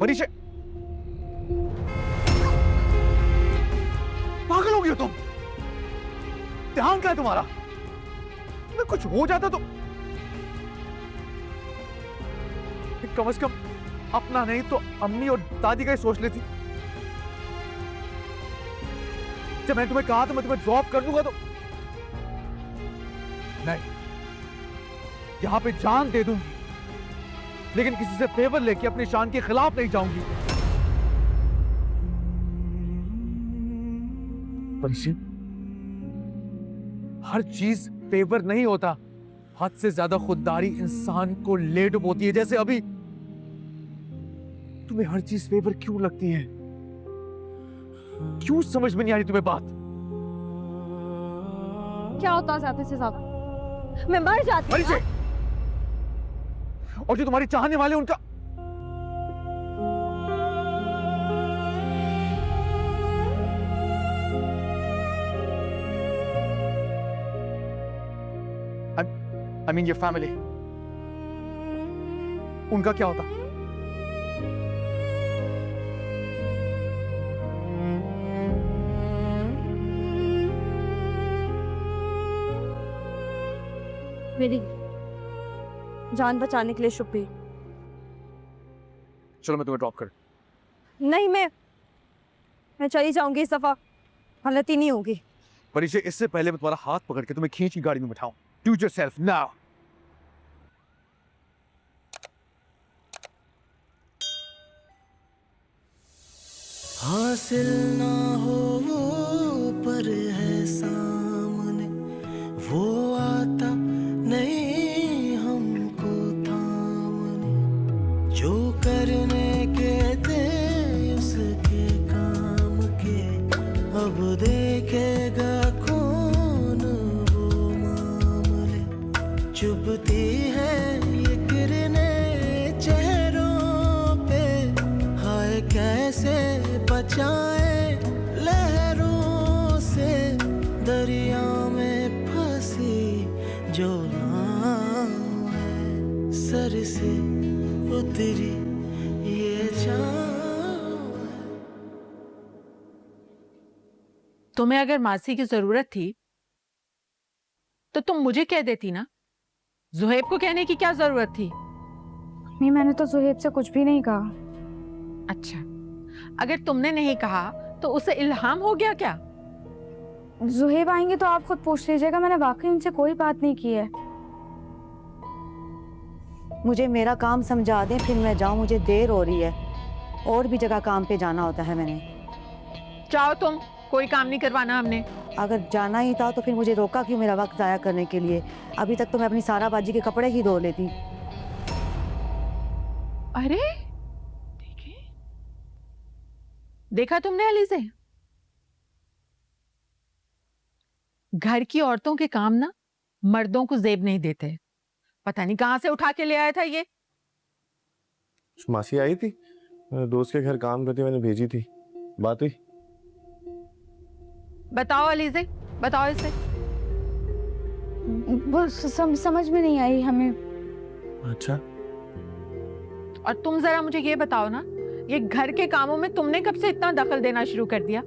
परिचय, पागल हो गई हो तुम? ध्यान क्या है तुम्हारा? तुम्हें कुछ हो जाता तो कम से कम अपना नहीं तो अम्मी और दादी का ही सोच लेती। जब मैंने तुम्हें कहा तो मैं तुम्हें ड्रॉप कर दूंगा तो नहीं, यहां पे जान दे दूंगी, लेकिन किसी से फेवर लेके अपनी शान के खिलाफ नहीं जाऊंगी। परिचय, हर चीज फेवर नहीं होता, हद से ज्यादा खुददारी इंसान को ले डुबोती है। जैसे अभी तुम्हें हर चीज फेवर क्यों लगती है? क्यों समझ में नहीं आ रही तुम्हें बात? क्या होता है ज्यादा से ज्यादा? मैं मर जाती हूँ। और जो तुम्हारी चाहने वाले उनका I mean your family, उनका क्या होता? मेरी जान बचाने के लिए शुक्रिया। चलो मैं तुम्हें ड्रॉप कर। नहीं, मैं चली जाऊंगी, इस दफा गलती नहीं होगी। परिचय, इससे पहले मैं तुम्हारा हाथ पकड़ के तुम्हें खींच की गाड़ी में बिठाऊं। Do it yourself now. हासिल ना हो वो पर है सामने, वो आता नहीं हमको थामने, जो करने के थे उसके काम के, अब देखेगा कौन वो मामले। चुभती है ये किरणें चेहरों पे, हाय कैसे बचाए लहरों से, दरिया में फंसी जो नाव है, सर से उतरी ये जान है। तुम्हें अगर मासी की जरूरत थी तो तुम मुझे कह देती ना, जुहैब को कहने की क्या जरूरत थी? नहीं, मैंने तो जुहैब से कुछ भी नहीं कहा। अच्छा, अगर तुमने नहीं कहा तो उसे इल्हाम हो गया क्या? जुहैब आएंगे तो आप खुद पूछ लीजिएगा, मैंने वाकई उनसे कोई बात नहीं की है। मुझे मेरा काम समझा दें फिर मैं जाऊं, मुझे देर हो रही है, और भी जगह काम पे जाना होता है मैंने। चाहो तुम, कोई काम नहीं करवाना हमने। अगर जाना ही था तो फिर मुझे रोका क्यों मेरा वक्त जाया करने के लिए? अभी तक तो मैं अपनी सारा बाजी के कपड़े ही धो लेती। अरे देखा तुमने अली से? घर की औरतों के काम ना मर्दों को जेब नहीं देते। पता नहीं कहां से उठा के ले आया था ये। मासी आई थी, दोस्त के घर काम करती, मैंने भेजी थी, बात हुई। बताओ अली से, बताओ इसे। वो समझ में नहीं आई हमें। अच्छा, और तुम जरा मुझे ये बताओ ना, ये घर के कामों में तुमने कब से इतना दखल देना शुरू कर दिया?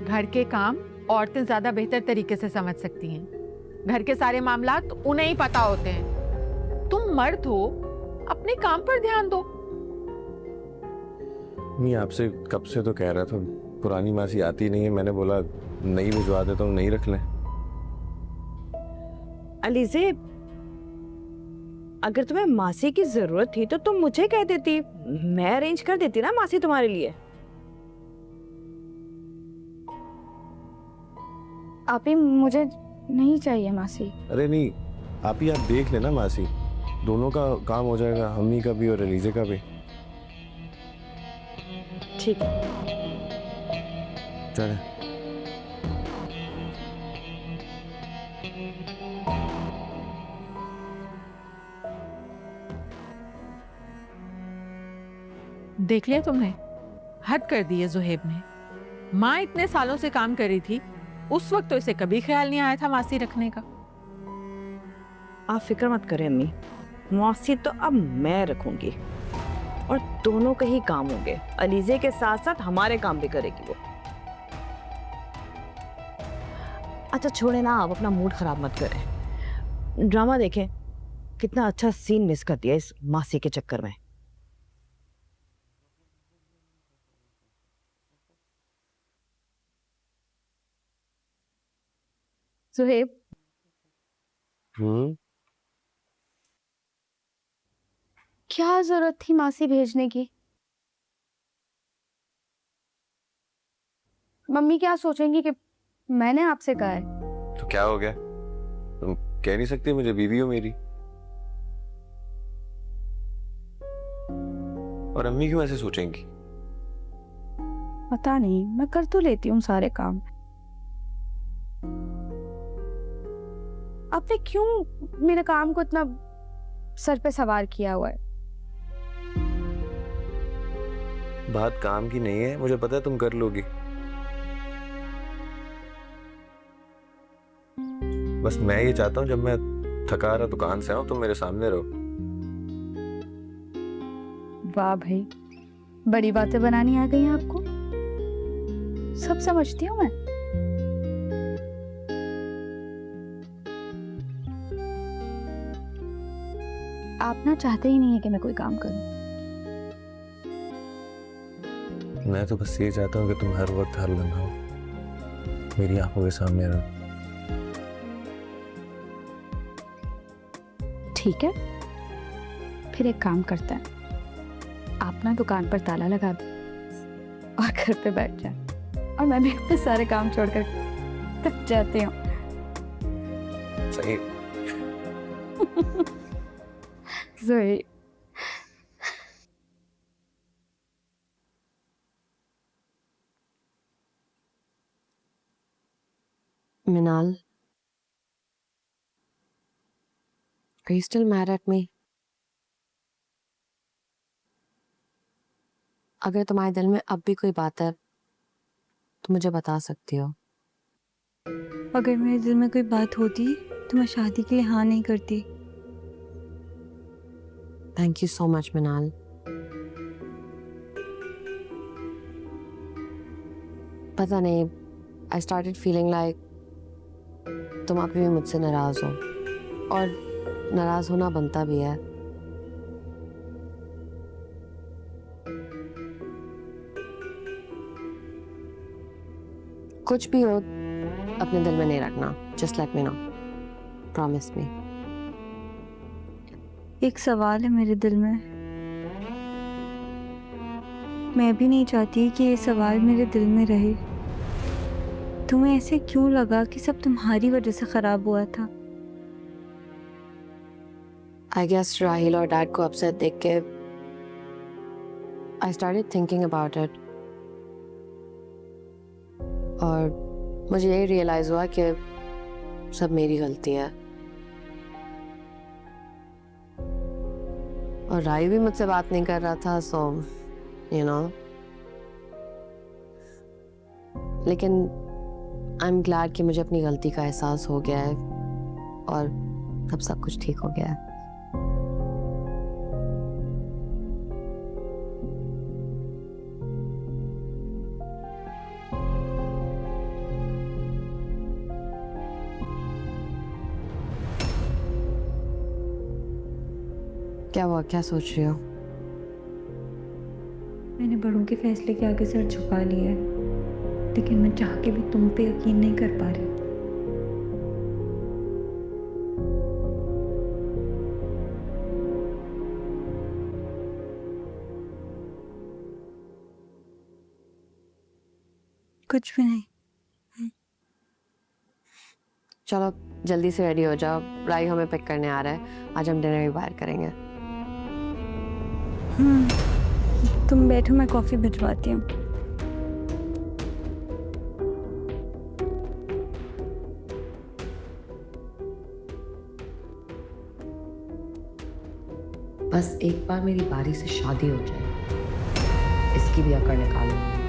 घर के काम औरतें ज्यादा बेहतर तरीके से समझ सकती हैं। घर के सारे मामलात उन्हें ही पता होते हैं। तुम मर्द हो, अपने काम पर ध्यान दो। मैं आपसे कब से तो कह रहा था, पुरानी मासी आती नहीं है, मैंने बोला नई भिजवा देता हूँ, नई रख लें। अलीज़े, अगर तुम्हें मासी की जरूरत थी तो तुम मुझे कह देती, मैं अरेंज कर देती ना मासी तुम्हारे लिए। आप ही, मुझे नहीं चाहिए मासी। अरे नहीं, आप ही आप देख लेना मासी, दोनों का काम हो जाएगा, अम्मी का भी और अलीज़े का भी। ठीक है, चले। देख लिया तुमने, हद कर दी है जुहैब ने। माँ इतने सालों से काम कर रही थी, उस वक्त तो इसे कभी ख्याल नहीं आया था मासी रखने का। आप फिक्र मत करें अम्मी, मौसी तो अब मैं रखूंगी और दोनों के ही काम होंगे। अलीजे के साथ साथ हमारे काम भी करेगी वो। अच्छा छोड़े ना, आप अपना मूड खराब मत करें। ड्रामा देखें, कितना अच्छा सीन मिस कर दिया इस मासी के चक्कर में। सुहेब, क्या जरूरत थी मासी भेजने की? मम्मी क्या सोचेंगी कि मैंने आपसे कहा है? तो क्या हो गया? तुम कह नहीं सकती मुझे बीवी हो मेरी? और अम्मी क्यों ऐसे सोचेंगी? पता नहीं, मैं कर तो लेती हूँ सारे काम। आपने क्यों मेरे काम को इतना सर पे सवार किया हुआ है? बात काम की नहीं है, मुझे पता है तुम कर लोगी। बस मैं ये चाहता हूँ जब मैं थका रहा दुकान से आऊं तुम मेरे सामने रहो। वाह भाई, बड़ी बातें बनानी आ गई हैं आपको। सब समझती हूँ मैं। आप ना चाहते ही नहीं है कि मैं कोई काम करूं। मैं तो बस ये चाहता हूँ कि तुम हर वक्त हर लम्हा मेरी आंखों के सामने रहो। ठीक है, फिर एक काम करते हैं, आप ना दुकान पर ताला लगा दो और घर पे बैठ जाए, और मैं भी अपने सारे काम छोड़कर थक जाती हूँ। सही। सही। Minal, are you still mad at me? अगर तुम्हारे दिल में अब भी कोई बात है तो मुझे बता सकती हो। अगर मेरे दिल में कोई बात होती तो मैं शादी के लिए हाँ नहीं करती। Thank you so much, Minal. पता नहीं, I started feeling like तुम अभी भी मुझसे नाराज हो, और नाराज होना बनता भी है। कुछ भी हो अपने दिल में नहीं रखना। Just let me know. Promise me. एक सवाल है मेरे दिल में, मैं भी नहीं चाहती कि ये सवाल मेरे दिल में रहे। तुम्हें ऐसे क्यों लगा कि सब तुम्हारी वजह से खराब हुआ था? I guess राहिल और डैड को अपसेट देख के I started thinking about it. और मुझे यही रियलाइज हुआ कि सब मेरी गलती है। और राही भी मुझसे बात नहीं कर रहा था, सो यू नो। लेकिन आई एम ग्लैड कि मुझे अपनी गलती का एहसास हो गया है और अब सब कुछ ठीक हो गया है। क्या हुआ, क्या सोच रही हो? मैंने बड़ों के फैसले के आगे सर झुका लिया है, लेकिन मैं चाह के भी तुम पे यकीन नहीं कर पा रही। कुछ भी नहीं। चलो जल्दी से रेडी हो जाओ, राई हमें पिक करने आ रहा है। आज हम डिनर भी बाहर करेंगे। तुम बैठो, मैं कॉफी भिजवाती हूँ। बस एक बार मेरी बारी से शादी हो जाए, इसकी भी अकड़ निकालूंगी।